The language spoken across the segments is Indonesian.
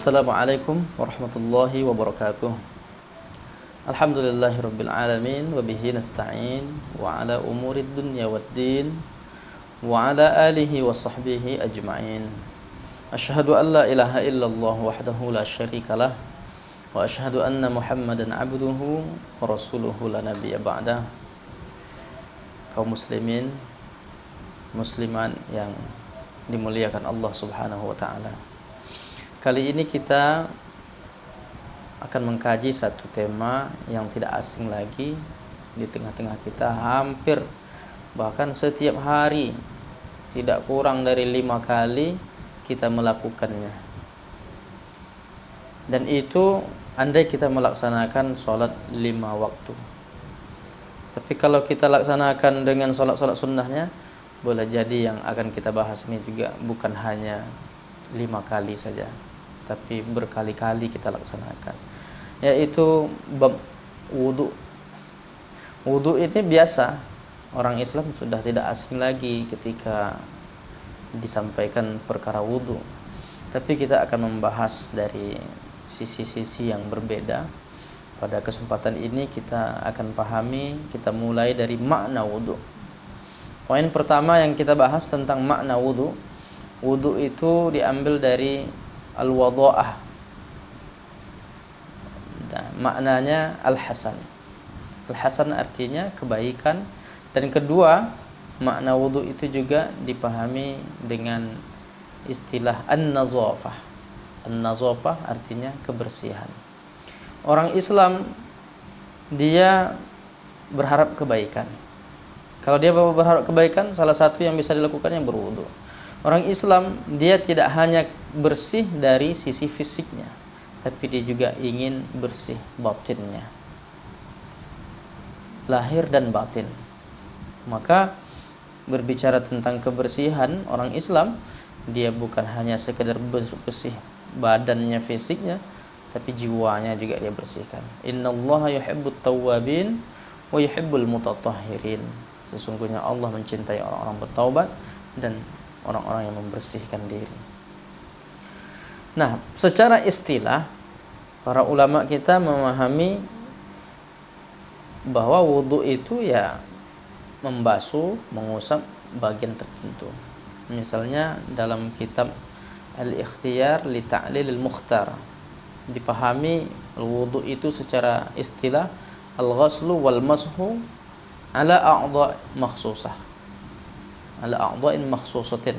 Assalamualaikum warahmatullahi wabarakatuh. Alhamdulillahirabbil alamin wa bihi nasta'in wa ala umurid dunya waddin wa ala alihi wa sahbihi ajma'in. Asyhadu an la ilaha illallah wahdahu la syarikalah wa asyhadu anna Muhammadan abduhu wa rasuluhu la nabiyya ba'dah. Kaum muslimin musliman yang dimuliakan Allah Subhanahu wa taala. Kali ini kita akan mengkaji satu tema yang tidak asing lagi di tengah-tengah kita, hampir bahkan setiap hari tidak kurang dari 5 kali kita melakukannya. Dan itu andai kita melaksanakan sholat 5 waktu. Tapi kalau kita laksanakan dengan sholat-sholat sunnahnya, boleh jadi yang akan kita bahas ini juga bukan hanya 5 kali saja, tapi berkali-kali kita laksanakan, yaitu bab wudu. Wudu ini biasa, orang Islam sudah tidak asing lagi ketika disampaikan perkara wudu. Tapi kita akan membahas dari sisi-sisi yang berbeda. Pada kesempatan ini kita akan pahami, kita mulai dari makna wudu. Poin pertama yang kita bahas tentang makna wudu. Wudu itu diambil dari al-wadha'ah. Maknanya al-hasan. Al-hasan artinya kebaikan. Dan kedua, makna wudu itu juga dipahami dengan istilah an-nazafah. An-nazafah artinya kebersihan. Orang Islam dia berharap kebaikan. Kalau dia berharap kebaikan, salah satu yang bisa dilakukannya berwudu. Orang Islam dia tidak hanya bersih dari sisi fisiknya, tapi dia juga ingin bersih batinnya, lahir dan batin. Maka berbicara tentang kebersihan, orang Islam dia bukan hanya sekedar bersih badannya, fisiknya, tapi jiwanya juga dia bersihkan. Innallaha yuhibbut tawwabin wa yuhibbul mutatahhirin. Sesungguhnya Allah mencintai orang-orang bertaubat dan orang-orang yang membersihkan diri. Nah, secara istilah para ulama kita memahami bahwa wudu itu ya membasuh, mengusap bagian tertentu. Misalnya dalam kitab Al-Ikhtiyar li Ta'lil al-Mukhtar dipahami wudu itu secara istilah al-ghaslu wal mashu ala a'dha' makhsusah. Ala a'dha'in makhsusatin,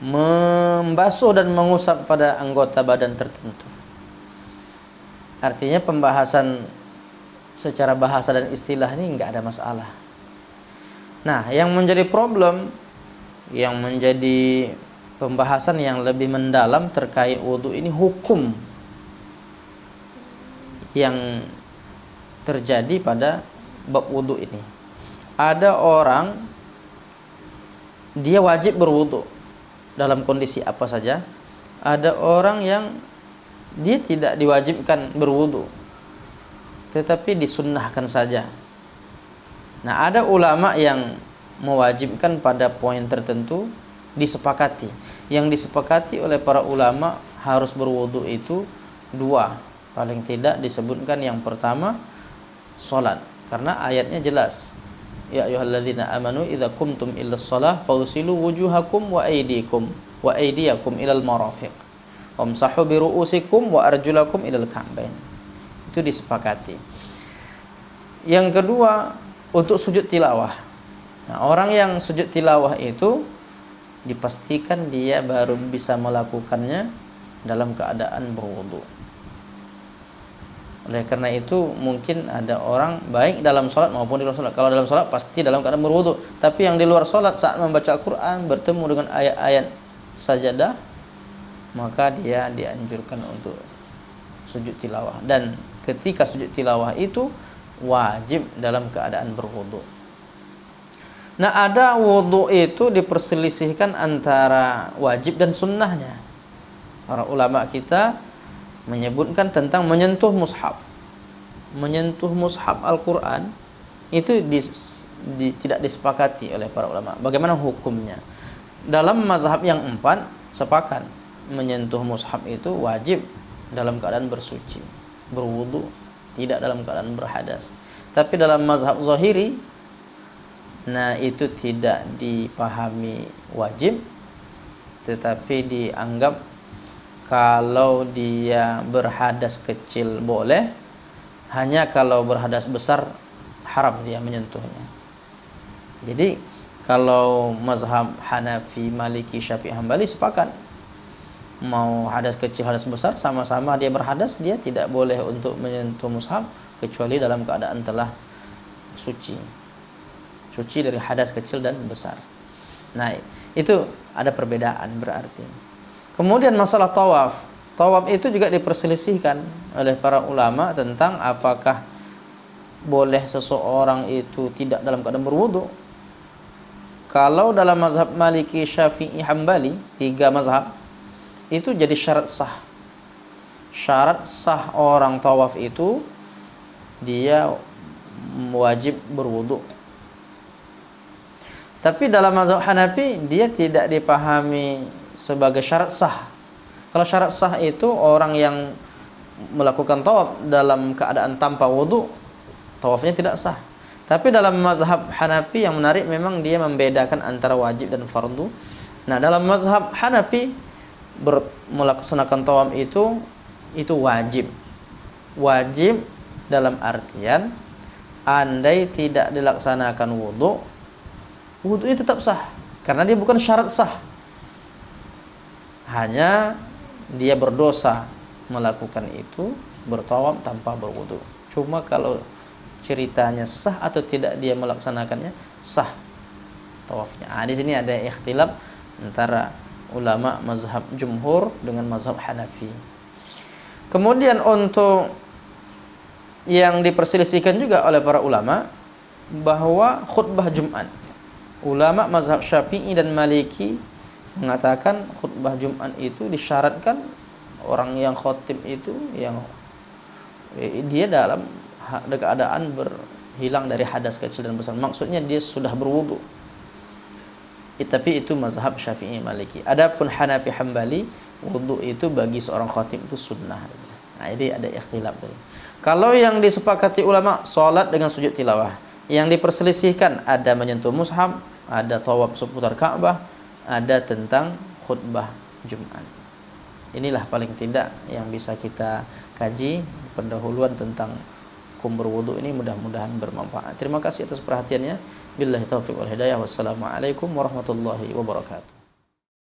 membasuh dan mengusap pada anggota badan tertentu. Artinya pembahasan secara bahasa dan istilah ini enggak ada masalah. Nah, yang menjadi problem, yang menjadi pembahasan yang lebih mendalam terkait wudu ini, hukum yang terjadi pada bab wudu ini. Ada orang dia wajib berwudu dalam kondisi apa saja. Ada orang yang dia tidak diwajibkan berwudu, tetapi disunnahkan saja. Nah, ada ulama yang mewajibkan pada poin tertentu, disepakati. Yang disepakati oleh para ulama harus berwudu itu 2. Paling tidak disebutkan yang pertama salat, karena ayatnya jelas. Ya ayyuhalladzina amanu idza qumtum ilas shalah faghsilu wujuhakum wa aydiyakum ilal marafiq wamsahu bi ru'usikum wa arjulakum ilal ka'bain. Itu disepakati. Yang kedua, untuk sujud tilawah. Nah, orang yang sujud tilawah itu dipastikan dia baru bisa melakukannya dalam keadaan berwudu. Oleh karena itu mungkin ada orang baik dalam sholat maupun di luar sholat. Kalau dalam sholat pasti dalam keadaan berwudu. Tapi yang di luar sholat saat membaca Al-Quran bertemu dengan ayat-ayat sajadah, maka dia dianjurkan untuk sujud tilawah. Dan ketika sujud tilawah itu wajib dalam keadaan berwudu. Nah, ada wudu itu diperselisihkan antara wajib dan sunnahnya. Para ulama kita menyebutkan tentang menyentuh mushaf. Menyentuh mushaf Al-Quran itu tidak disepakati oleh para ulama. Bagaimana hukumnya? Dalam mazhab yang 4 sepakat menyentuh mushaf itu wajib dalam keadaan bersuci, berwudu, tidak dalam keadaan berhadas. Tapi dalam mazhab zahiri, nah itu tidak dipahami wajib, tetapi dianggap kalau dia berhadas kecil boleh, hanya kalau berhadas besar haram dia menyentuhnya. Jadi kalau mazhab Hanafi, Maliki, Syafi'i, Hambali sepakat, mau hadas kecil hadas besar sama-sama dia berhadas, dia tidak boleh untuk menyentuh mushaf kecuali dalam keadaan telah suci dari hadas kecil dan besar. Nah, itu ada perbedaan berarti. Kemudian masalah tawaf. Tawaf itu juga diperselisihkan oleh para ulama tentang apakah boleh seseorang itu tidak dalam keadaan berwudu. Kalau dalam mazhab Maliki, Syafi'i, Hambali, 3 mazhab, itu jadi syarat sah. Syarat sah orang tawaf itu dia wajib berwudu. Tapi dalam mazhab Hanafi dia tidak dipahami sebagai syarat sah. Kalau syarat sah itu orang yang melakukan tawaf dalam keadaan tanpa wudu, tawafnya tidak sah. Tapi dalam mazhab Hanafi yang menarik memang dia membedakan antara wajib dan fardu. Nah, dalam mazhab Hanafi melaksanakan tawaf itu wajib. Wajib dalam artian andai tidak dilaksanakan wudu, wudunya tetap sah karena dia bukan syarat sah. Hanya dia berdosa melakukan itu, bertawaf tanpa berwudu. Cuma kalau ceritanya sah atau tidak dia melaksanakannya, sah tawafnya. Di sini ada ikhtilaf antara ulama mazhab jumhur dengan mazhab Hanafi. Kemudian untuk yang diperselisihkan juga oleh para ulama bahwa khutbah Jumat. Ulama mazhab Syafi'i dan Maliki mengatakan khutbah Jumat itu disyaratkan orang yang khotib itu yang dia dalam keadaan berhilang dari hadas kecil dan besar. Maksudnya dia sudah berwudu. Tapi itu mazhab Syafi'i, Maliki. Adapun Hanafi, Hambali, wudu itu bagi seorang khotib itu sunnah. Nah, ini ada ikhtilaf tadi. Kalau yang disepakati ulama salat dengan sujud tilawah, yang diperselisihkan ada menyentuh mushaf, ada tawaf seputar Ka'bah, ada tentang khutbah Jumat. Inilah paling tidak yang bisa kita kaji pendahuluan tentang hukum berwudu ini, mudah-mudahan bermanfaat. Terima kasih atas perhatiannya. Billahi taufiq wal hidayah. Wassalamualaikum warahmatullahi wabarakatuh.